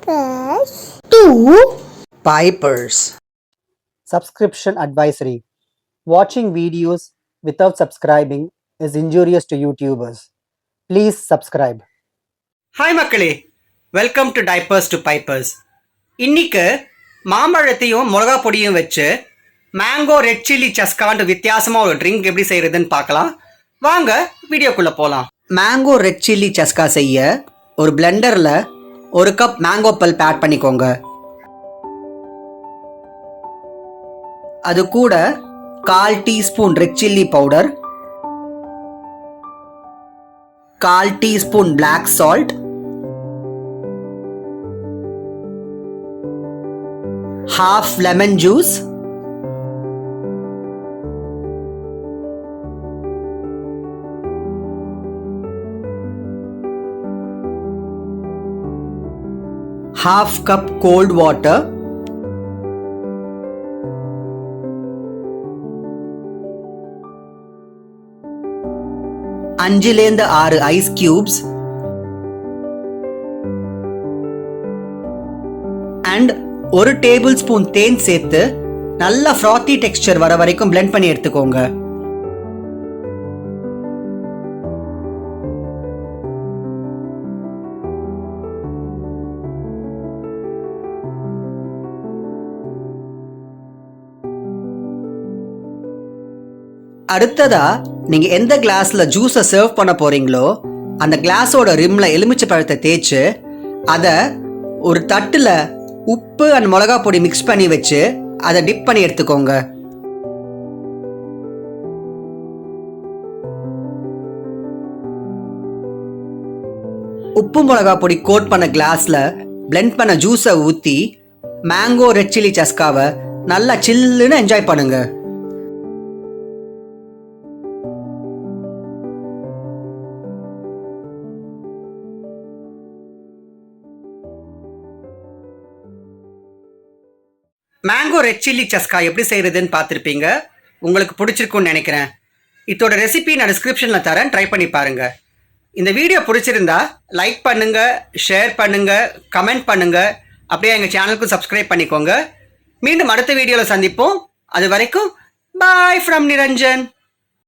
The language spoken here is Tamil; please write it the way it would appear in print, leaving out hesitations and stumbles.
diapers to Pipers. Subscription advisory. Watching videos without subscribing is injurious to YouTubers. Please subscribe. Hi மக்களே, welcome to typers to pipers. இன்னைக்கு மாம்பழத்தையும் மிளகா பொடியும் வச்சு மேங்கோ ரெட் சில்லி சஸ்கான்ட்டு வித்தியாசமாக ஒரு ட்ரிங்க் எப்படி செய்யறதுன்னு பார்க்கலாம். வாங்க வீடியோக்குள்ளே போகலாம். மேங்கோ ரெட் சில்லி சஸ்கா செய்ய ஒரு பிளெண்டரில் 1 கப் மேங்கோ பல்ப் ஆட் பண்ணிக்கோங்க. அது கூட 1/4 teaspoon red chilli powder, 1/4 teaspoon black salt, 1/2 lemon juice, ½ cup cold water, அஞ்சுலேருந்து 6 ice cubes and 1 tablespoon தேன் சேர்த்து நல்ல ஃப்ராத்தி டெக்ஸ்சர் வர வரைக்கும் பிளெண்ட் பண்ணி எடுத்துக்கோங்க. அடுத்ததா நீங்க எந்த கிளாஸ்ல ஜூஸை சர்வ் பண்ண போறீங்களோ அந்த கிளாஸோட ரிம்ல எலுமிச்சை பழத்தை தேய்ச்சு அதை ஒரு தட்டுல உப்பு அண்ட் மிளகா பொடி மிக்ஸ் பண்ணி வச்சு அதை டிப் பண்ணி எடுத்துக்கோங்க. உப்பு மிளகா பொடி கோட் பண்ண கிளாஸ்ல பிளெண்ட் பண்ண ஜூஸை ஊற்றி மேங்கோ ரெட் சில்லி சஸ்காவை நல்லா சில்லுன்னு என்ஜாய் பண்ணுங்க. மேங்கோ ரெட் சில்லி சஸ்கா எப்படி செய்கிறதுன்னு பார்த்துருப்பீங்க. உங்களுக்கு பிடிச்சிருக்குன்னு நினைக்கிறேன். இதோட ரெசிபி நான் டிஸ்கிரிப்ஷனில் தரேன், ட்ரை பண்ணி பாருங்கள். இந்த வீடியோ பிடிச்சிருந்தா லைக் பண்ணுங்கள், ஷேர் பண்ணுங்கள், கமெண்ட் பண்ணுங்கள். அப்படியே எங்கள் சேனலுக்கு சப்ஸ்கிரைப் பண்ணிக்கோங்க. மீண்டும் அடுத்த வீடியோவில் சந்திப்போம். அது வரைக்கும் பாய் ஃப்ரம் நிரஞ்சன்.